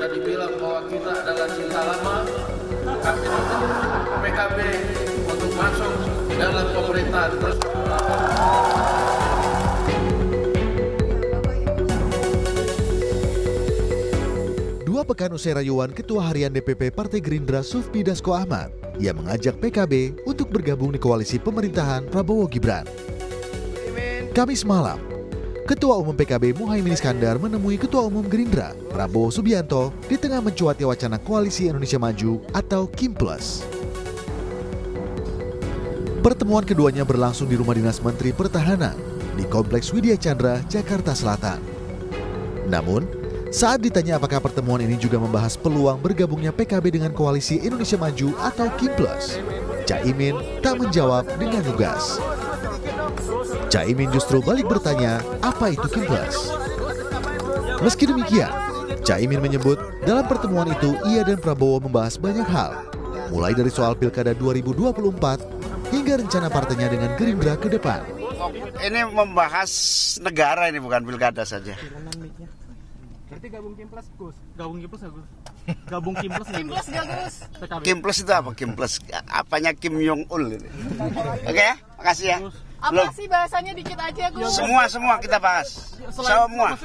sudah dibilang bahwa kita adalah cinta lama, kami PKB untuk masuk dalam pemerintahan terus. Dua pekan usai rayuan Ketua Harian DPP Partai Gerindra Sufmi Dasko Ahmad, ia mengajak PKB untuk bergabung di koalisi pemerintahan Prabowo Gibran. Kamis malam, Ketua Umum PKB Muhaimin Iskandar menemui Ketua Umum Gerindra Prabowo Subianto di tengah mencuatnya wacana Koalisi Indonesia Maju atau KIM Plus. Pertemuan keduanya berlangsung di Rumah Dinas Menteri Pertahanan di Kompleks Widya Chandra, Jakarta Selatan. Namun, saat ditanya apakah pertemuan ini juga membahas peluang bergabungnya PKB dengan Koalisi Indonesia Maju atau KIM Plus, Caimin tak menjawab dengan lugas. Caimin justru balik bertanya, apa itu KIM Plus? Meski demikian, Caimin menyebut dalam pertemuan itu ia dan Prabowo membahas banyak hal, mulai dari soal Pilkada 2024 hingga rencana partainya dengan Gerindra ke depan. Ini membahas negara, ini bukan pilkada saja. Berarti gabung Kim Plus, Gus. Gabung Kim Plus nggak, Gus? Gabung Kim Plus nggak, Gus? Kim Plus itu apa? Kim Plus? Apanya Kim Jong Il ini? Oke ya, makasih ya. Apa sih bahasanya dikit aja, Gus? Semua kita bahas. Semua.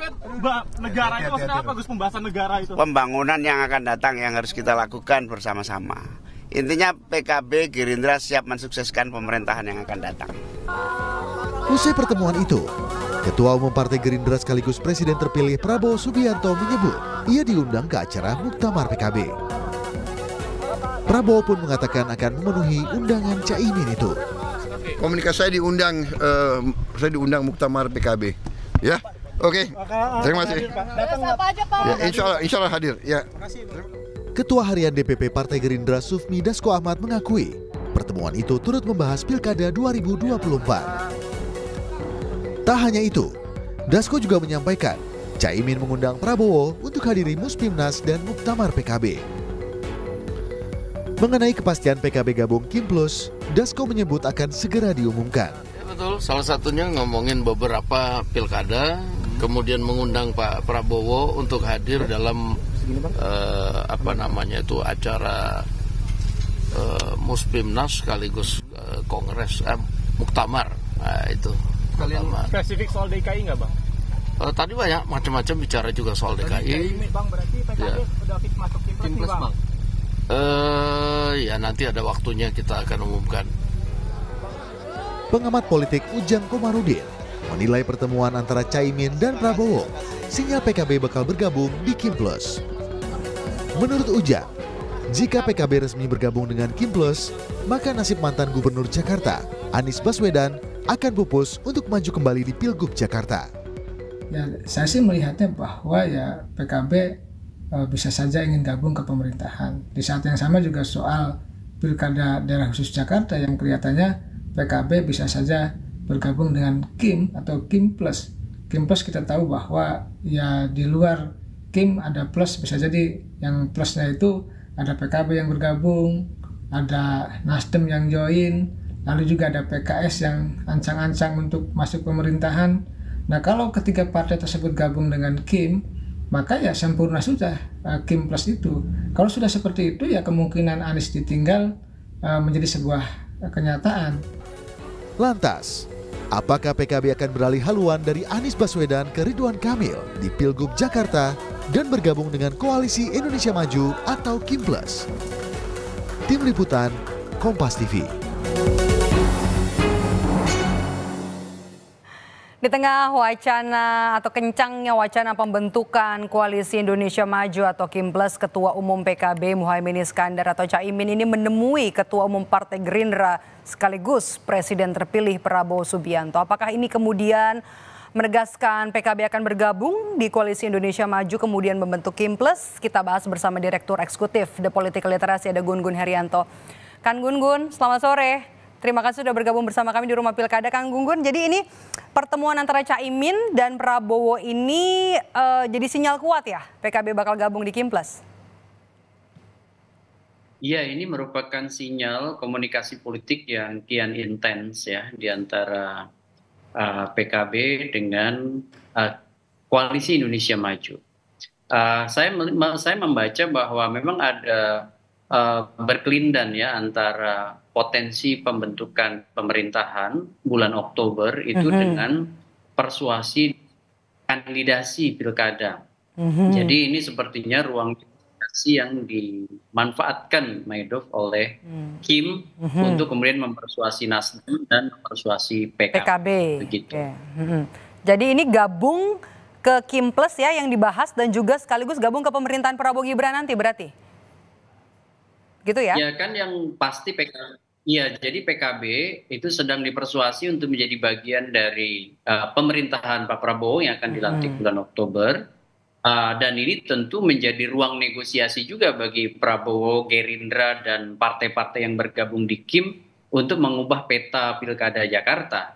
Negara itu maksudnya apa, Gus? Pembahasan negara itu. Pembangunan yang akan datang yang harus kita lakukan bersama-sama. Intinya PKB Gerindra siap mensukseskan pemerintahan yang akan datang. Usai pertemuan itu, Ketua Umum Partai Gerindra sekaligus Presiden terpilih Prabowo Subianto menyebut ia diundang ke acara Muktamar PKB. Prabowo pun mengatakan akan memenuhi undangan Caimin itu. Komunikasi saya diundang Muktamar PKB. Ya, oke. Terima kasih. Ya, insya Allah hadir. Ya. Ketua Harian DPP Partai Gerindra Sufmi Dasko Ahmad mengakui pertemuan itu turut membahas Pilkada 2024. Tak hanya itu, Dasko juga menyampaikan Caimin mengundang Prabowo untuk hadiri Muspimnas dan Muktamar PKB. Mengenai kepastian PKB gabung KIM Plus, Dasko menyebut akan segera diumumkan. Ya, betul, salah satunya ngomongin beberapa pilkada, kemudian mengundang Pak Prabowo untuk hadir dalam acara Muspimnas sekaligus Kongres Muktamar. Nah, itu. Kalian spesifik soal DKI nggak, Bang? Tadi banyak macam-macam bicara juga soal DKI. Bang, berarti PKB ya. udah fix masuk Kim Plus, Bang? Ya nanti ada waktunya kita akan umumkan. Pengamat politik Ujang Komarudin menilai pertemuan antara Caimin dan Prabowo sinyal PKB bakal bergabung di KIM Plus. Menurut Ujang, jika PKB resmi bergabung dengan KIM Plus, maka nasib mantan Gubernur Jakarta, Anies Baswedan, akan pupus untuk maju kembali di Pilgub Jakarta. Ya, saya sih melihatnya bahwa ya PKB bisa saja ingin gabung ke pemerintahan. Di saat yang sama juga soal Pilkada Daerah Khusus Jakarta yang kelihatannya PKB bisa saja bergabung dengan KIM atau KIM Plus. KIM Plus kita tahu bahwa ya di luar KIM ada plus, bisa jadi yang plusnya itu ada PKB yang bergabung, ada Nasdem yang join, lalu juga ada PKS yang ancang-ancang untuk masuk pemerintahan. Nah, kalau ketiga partai tersebut gabung dengan KIM, maka ya sempurna sudah KIM Plus itu. Kalau sudah seperti itu, ya kemungkinan Anies ditinggal menjadi sebuah kenyataan. Lantas, apakah PKB akan beralih haluan dari Anies Baswedan ke Ridwan Kamil di Pilgub Jakarta dan bergabung dengan Koalisi Indonesia Maju atau KIM Plus? Tim Liputan, Kompas TV. Di tengah wacana atau kencangnya wacana pembentukan Koalisi Indonesia Maju atau KIM Plus, Ketua Umum PKB Muhaimin Iskandar atau Caimin ini menemui Ketua Umum Partai Gerindra sekaligus Presiden terpilih Prabowo Subianto. Apakah ini kemudian menegaskan PKB akan bergabung di Koalisi Indonesia Maju kemudian membentuk KIM Plus? Kita bahas bersama Direktur Eksekutif The Political Literacy, ada Gun-Gun Herianto. Kang Gun-Gun, selamat sore. Terima kasih sudah bergabung bersama kami di Rumah Pilkada, Kang Gun-Gun. Jadi ini pertemuan antara Caimin dan Prabowo ini jadi sinyal kuat ya PKB bakal gabung di KIM Plus? Iya, ini merupakan sinyal komunikasi politik yang kian intens ya di antara PKB dengan Koalisi Indonesia Maju. Saya membaca bahwa memang ada berkelindan ya antara potensi pembentukan pemerintahan bulan Oktober itu dengan persuasi kandidasi pilkada. Jadi ini sepertinya ruang komunikasi yang dimanfaatkan Maidov oleh Kim untuk kemudian mempersuasi Nasdem dan mempersuasi PKB. Begitu. Jadi ini gabung ke Kim Plus ya yang dibahas dan juga sekaligus gabung ke pemerintahan Prabowo Gibran nanti berarti? Gitu ya? Ya kan yang pasti PKB. Iya, jadi PKB itu sedang dipersuasi untuk menjadi bagian dari pemerintahan Pak Prabowo yang akan dilantik bulan Oktober. Dan ini tentu menjadi ruang negosiasi juga bagi Prabowo, Gerindra, dan partai-partai yang bergabung di Kim untuk mengubah peta pilkada Jakarta.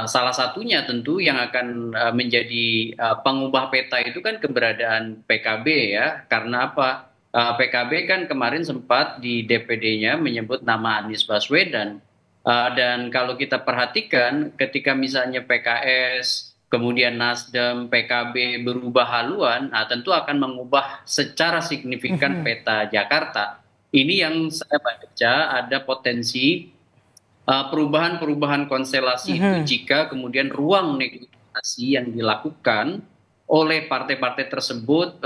Salah satunya tentu yang akan menjadi pengubah peta itu kan keberadaan PKB ya. Karena apa? PKB kan kemarin sempat di DPD-nya menyebut nama Anies Baswedan. Dan kalau kita perhatikan ketika misalnya PKS, kemudian Nasdem, PKB berubah haluan, tentu akan mengubah secara signifikan peta Jakarta. Ini yang saya baca ada potensi perubahan-perubahan konstelasi itu jika kemudian ruang negosiasi yang dilakukan oleh partai-partai tersebut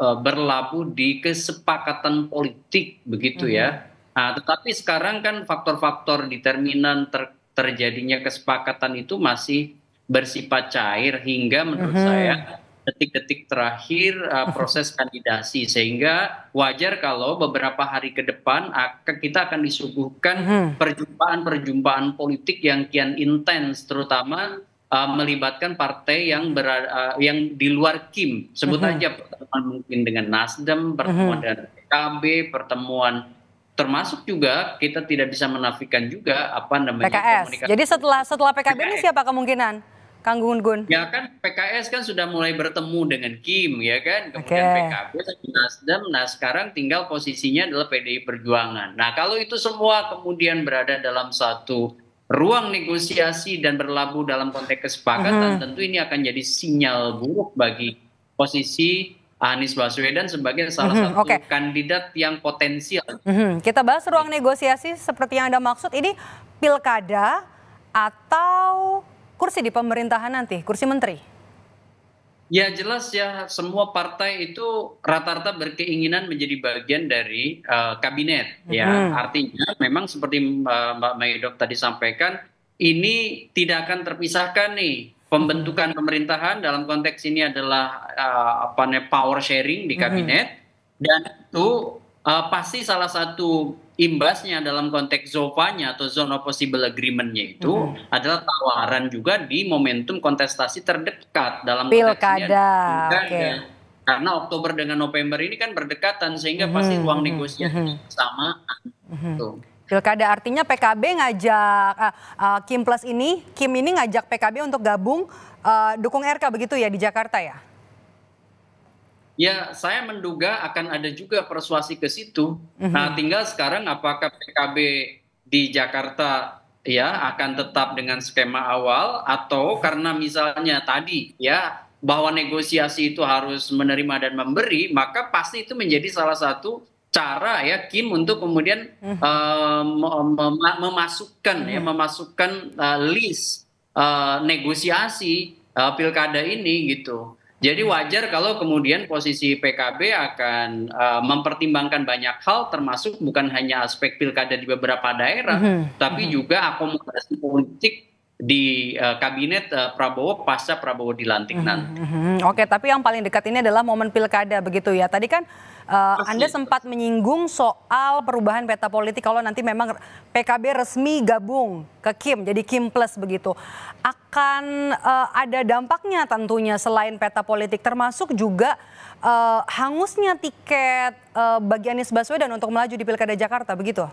berlabuh di kesepakatan politik begitu ya. Tetapi sekarang kan faktor-faktor determinan terjadinya kesepakatan itu masih bersifat cair hingga menurut saya detik-detik terakhir proses kandidasi, sehingga wajar kalau beberapa hari ke depan kita akan disuguhkan perjumpaan-perjumpaan politik yang kian intens, terutama melibatkan partai yang di luar Kim. Sebut aja pertemuan mungkin dengan Nasdem, pertemuan dengan PKB, pertemuan termasuk juga kita tidak bisa menafikan juga apa namanya PKS. Jadi setelah PKB ini siapa kemungkinan, Kang Gun-Gun? Ya kan PKS kan sudah mulai bertemu dengan Kim ya kan, kemudian PKB, Nasdem, nah sekarang tinggal posisinya adalah PDI Perjuangan. Nah kalau itu semua kemudian berada dalam satu ruang negosiasi dan berlabuh dalam konteks kesepakatan, tentu ini akan jadi sinyal buruk bagi posisi Anies Baswedan sebagai salah satu kandidat yang potensial. Kita bahas ruang negosiasi seperti yang Anda maksud, ini pilkada atau kursi di pemerintahan nanti, kursi menteri? Ya jelas ya, semua partai itu rata-rata berkeinginan menjadi bagian dari kabinet. Ya artinya memang seperti Mbak Maidov tadi sampaikan, ini tidak akan terpisahkan nih. Pembentukan pemerintahan dalam konteks ini adalah power sharing di kabinet, dan itu pasti salah satu imbasnya dalam konteks ZOFA-nya atau Zone of Possible Agreement-nya itu adalah tawaran juga di momentum kontestasi terdekat dalam pilkada. Karena Oktober dengan November ini kan berdekatan, sehingga pasti ruang negosiasi sama. Pilkada artinya PKB ngajak Kim Plus ini, Kim ini ngajak PKB untuk gabung dukung RK begitu ya di Jakarta ya? Ya, saya menduga akan ada juga persuasi ke situ. Nah, tinggal sekarang apakah PKB di Jakarta ya akan tetap dengan skema awal, atau karena misalnya tadi ya bahwa negosiasi itu harus menerima dan memberi, maka pasti itu menjadi salah satu cara ya Kim untuk kemudian memasukkan list negosiasi pilkada ini gitu. Jadi wajar kalau kemudian posisi PKB akan mempertimbangkan banyak hal, termasuk bukan hanya aspek pilkada di beberapa daerah, tapi juga akomodasi politik di kabinet Prabowo pasca Prabowo dilantik nanti. Oke, tapi yang paling dekat ini adalah momen pilkada begitu ya. Tadi kan Anda sempat menyinggung soal perubahan peta politik kalau nanti memang PKB resmi gabung ke Kim, jadi Kim Plus begitu. Akan ada dampaknya tentunya selain peta politik, termasuk juga hangusnya tiket bagi Anies Baswedan untuk melaju di Pilkada Jakarta begitu?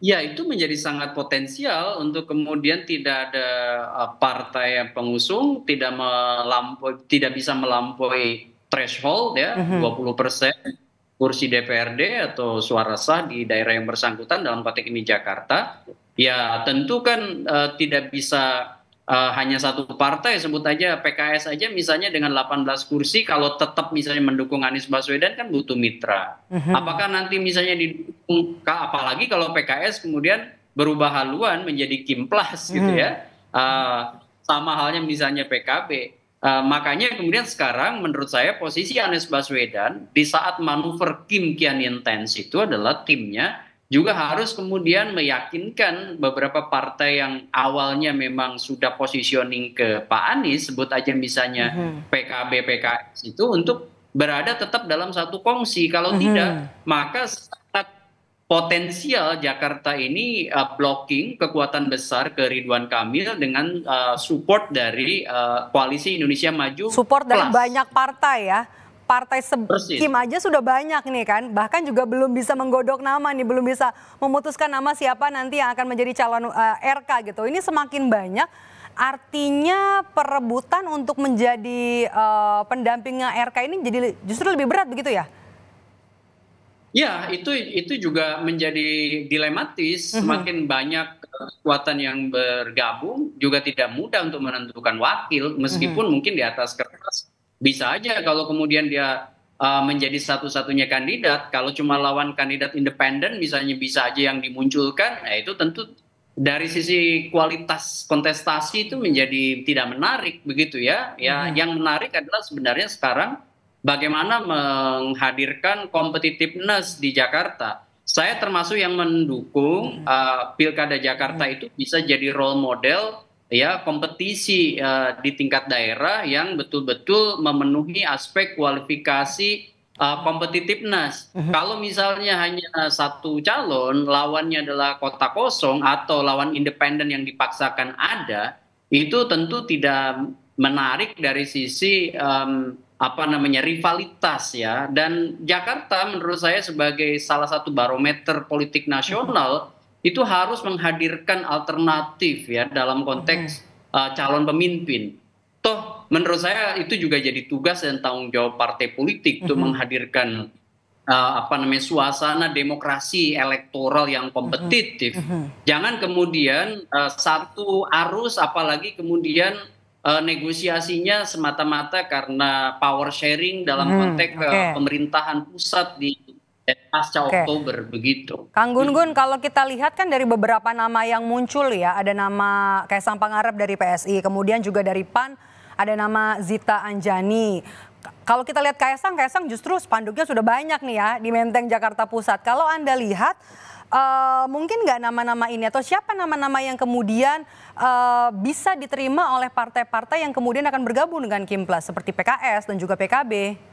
Ya, itu menjadi sangat potensial untuk kemudian tidak ada partai yang pengusung tidak bisa melampaui threshold ya 20% kursi DPRD atau suara sah di daerah yang bersangkutan, dalam konteks ini Jakarta. Ya tentu kan tidak bisa hanya satu partai, sebut aja PKS aja misalnya dengan 18 kursi, kalau tetap misalnya mendukung Anies Baswedan kan butuh mitra. Apakah nanti misalnya didukung, apalagi kalau PKS kemudian berubah haluan menjadi Kimplas gitu ya, sama halnya misalnya PKB. Makanya kemudian sekarang menurut saya posisi Anies Baswedan di saat manuver Kim kian intens itu adalah timnya juga harus kemudian meyakinkan beberapa partai yang awalnya memang sudah positioning ke Pak Anies, sebut aja misalnya PKB, PKS itu untuk berada tetap dalam satu kongsi. Kalau tidak, maka sangat potensial Jakarta ini blocking kekuatan besar ke Ridwan Kamil dengan support dari Koalisi Indonesia Maju. Support dari plus banyak partai ya. Partai Persis. Kim aja sudah banyak nih kan, bahkan juga belum bisa menggodok nama nih, belum bisa memutuskan nama siapa nanti yang akan menjadi calon RK gitu. Ini semakin banyak, artinya perebutan untuk menjadi pendampingnya RK ini jadi justru lebih berat begitu ya? Ya, itu juga menjadi dilematis. Semakin banyak kekuatan yang bergabung juga tidak mudah untuk menentukan wakil, meskipun mungkin di atas kertas bisa aja kalau kemudian dia menjadi satu-satunya kandidat. Kalau cuma lawan kandidat independen misalnya bisa aja yang dimunculkan, nah itu tentu dari sisi kualitas kontestasi itu menjadi tidak menarik begitu ya. Ya, yang menarik adalah sebenarnya sekarang bagaimana menghadirkan competitiveness di Jakarta. Saya termasuk yang mendukung Pilkada Jakarta itu bisa jadi role model ya kompetisi di tingkat daerah yang betul-betul memenuhi aspek kualifikasi competitiveness. Kalau misalnya hanya satu calon, lawannya adalah kota kosong atau lawan independen yang dipaksakan ada, itu tentu tidak menarik dari sisi rivalitas ya. Dan Jakarta menurut saya sebagai salah satu barometer politik nasional itu harus menghadirkan alternatif ya dalam konteks calon pemimpin. Toh menurut saya itu juga jadi tugas dan tanggung jawab partai politik untuk menghadirkan suasana demokrasi elektoral yang kompetitif. Jangan kemudian satu arus apalagi kemudian negosiasinya semata-mata karena power sharing dalam konteks pemerintahan pusat di pasca Oktober begitu. Kang Gun-Gun, kalau kita lihat kan dari beberapa nama yang muncul ya, ada nama Kaisang Pangarep dari PSI, kemudian juga dari PAN ada nama Zita Anjani. Kalau kita lihat Kaisang justru spanduknya sudah banyak nih ya di Menteng Jakarta Pusat. Kalau Anda lihat mungkin nggak nama-nama ini atau siapa nama-nama yang kemudian bisa diterima oleh partai-partai yang kemudian akan bergabung dengan Kimplas seperti PKS dan juga PKB?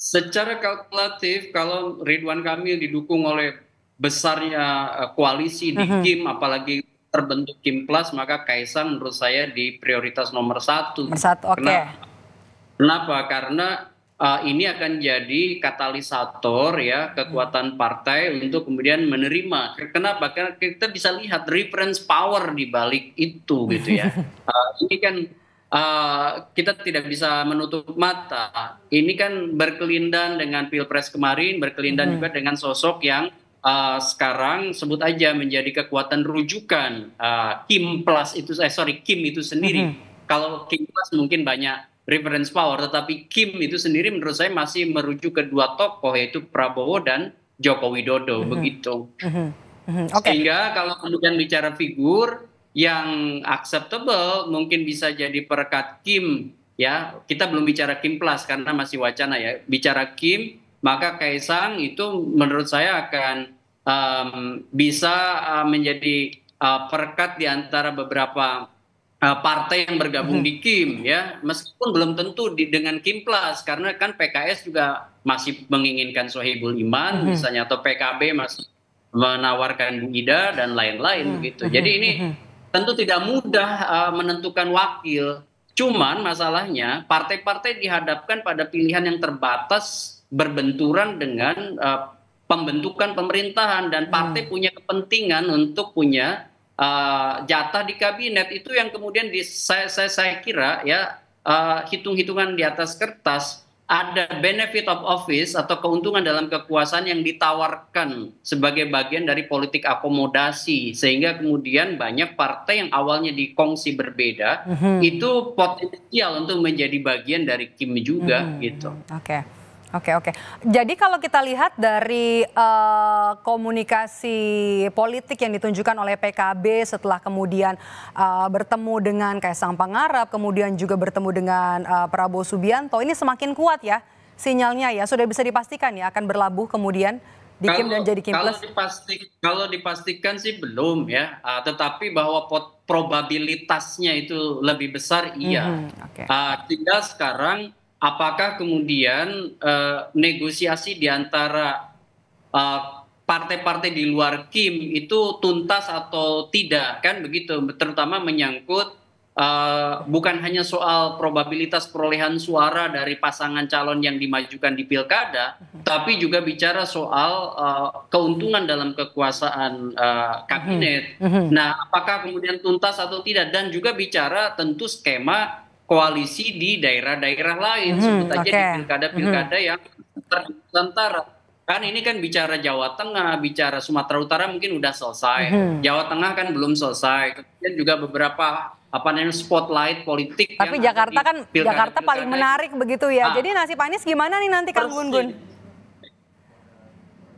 Secara kalkulatif kalau Ridwan Kamil didukung oleh besarnya koalisi di Kim, apalagi terbentuk Kimplas, maka Kaisang menurut saya di prioritas nomor 1. Kenapa? Karena ini akan jadi katalisator ya kekuatan partai untuk kemudian menerima. Kenapa? Karena kita bisa lihat reference power di balik itu gitu ya. Ini kan kita tidak bisa menutup mata. Ini kan berkelindan dengan Pilpres kemarin, berkelindan juga dengan sosok yang sekarang sebut aja menjadi kekuatan rujukan Kim itu sendiri. Kalau Kim Plus mungkin banyak reference power, tetapi Kim itu sendiri menurut saya masih merujuk kedua tokoh yaitu Prabowo dan Joko Widodo begitu. Sehingga kalau kemudian bicara figur yang acceptable mungkin bisa jadi perekat Kim ya. Kita belum bicara Kim Plus karena masih wacana ya. Bicara Kim, maka Kaisang itu menurut saya akan bisa menjadi perekat di antara beberapa partai yang bergabung di Kim ya. Meskipun belum tentu dengan Kim Plus karena kan PKS juga masih menginginkan Sohibul Iman misalnya, atau PKB masih menawarkan Bu Ida dan lain-lain begitu. Jadi ini tentu tidak mudah menentukan wakil. Cuman masalahnya partai-partai dihadapkan pada pilihan yang terbatas berbenturan dengan pembentukan pemerintahan, dan partai punya kepentingan untuk punya jatah di kabinet. Itu yang kemudian saya kira ya hitung-hitungan di atas kertas ada benefit of office atau keuntungan dalam kekuasaan yang ditawarkan sebagai bagian dari politik akomodasi, sehingga kemudian banyak partai yang awalnya dikongsi berbeda itu potensial untuk menjadi bagian dari Kim juga gitu. Oke. Jadi kalau kita lihat dari komunikasi politik yang ditunjukkan oleh PKB setelah kemudian bertemu dengan Kaisang Pangarep, kemudian juga bertemu dengan Prabowo Subianto, ini semakin kuat ya sinyalnya ya. Sudah bisa dipastikan ya akan berlabuh kemudian di Kim dan jadi Kim Plus? Kalau dipastikan sih belum ya, tetapi bahwa probabilitasnya itu lebih besar iya. Tinggal sekarang apakah kemudian negosiasi di antara partai-partai di luar Kim itu tuntas atau tidak, kan begitu, terutama menyangkut bukan hanya soal probabilitas perolehan suara dari pasangan calon yang dimajukan di pilkada, tapi juga bicara soal keuntungan dalam kekuasaan kabinet. Nah, apakah kemudian tuntas atau tidak, dan juga bicara tentu skema koalisi di daerah-daerah lain, sebut aja di pilkada-pilkada yang Nusantara. Kan ini kan bicara Jawa Tengah, bicara Sumatera Utara mungkin udah selesai. Jawa Tengah kan belum selesai. Kemudian juga beberapa spotlight politik. Tapi Jakarta kan Jakarta paling menarik begitu ya. Jadi nasib Anies gimana nih nanti Kang Gun-Gun?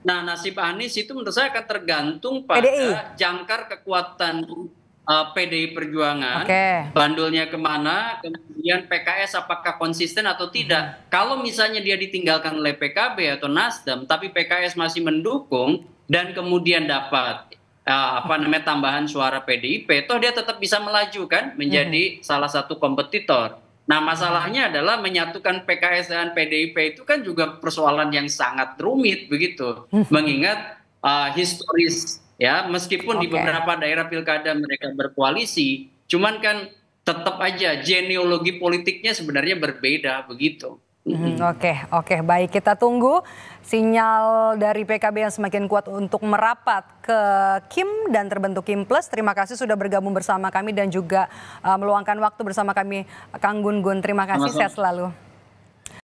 Nah, nasib Anies itu menurut saya akan tergantung pada jangkar kekuatan PDI Perjuangan, bandulnya kemana, kemudian PKS apakah konsisten atau tidak. Kalau misalnya dia ditinggalkan oleh PKB atau Nasdem, tapi PKS masih mendukung dan kemudian dapat tambahan suara PDIP, toh dia tetap bisa melaju kan menjadi salah satu kompetitor. Nah, masalahnya adalah menyatukan PKS dan PDIP itu kan juga persoalan yang sangat rumit begitu, mengingat historis. Ya, meskipun di beberapa daerah pilkada mereka berkoalisi, cuman kan tetap aja genealogi politiknya sebenarnya berbeda begitu. Oke, baik, kita tunggu sinyal dari PKB yang semakin kuat untuk merapat ke Kim dan terbentuk Kim Plus. Terima kasih sudah bergabung bersama kami dan juga meluangkan waktu bersama kami, Kang Gun-Gun. Terima kasih, sehat selalu.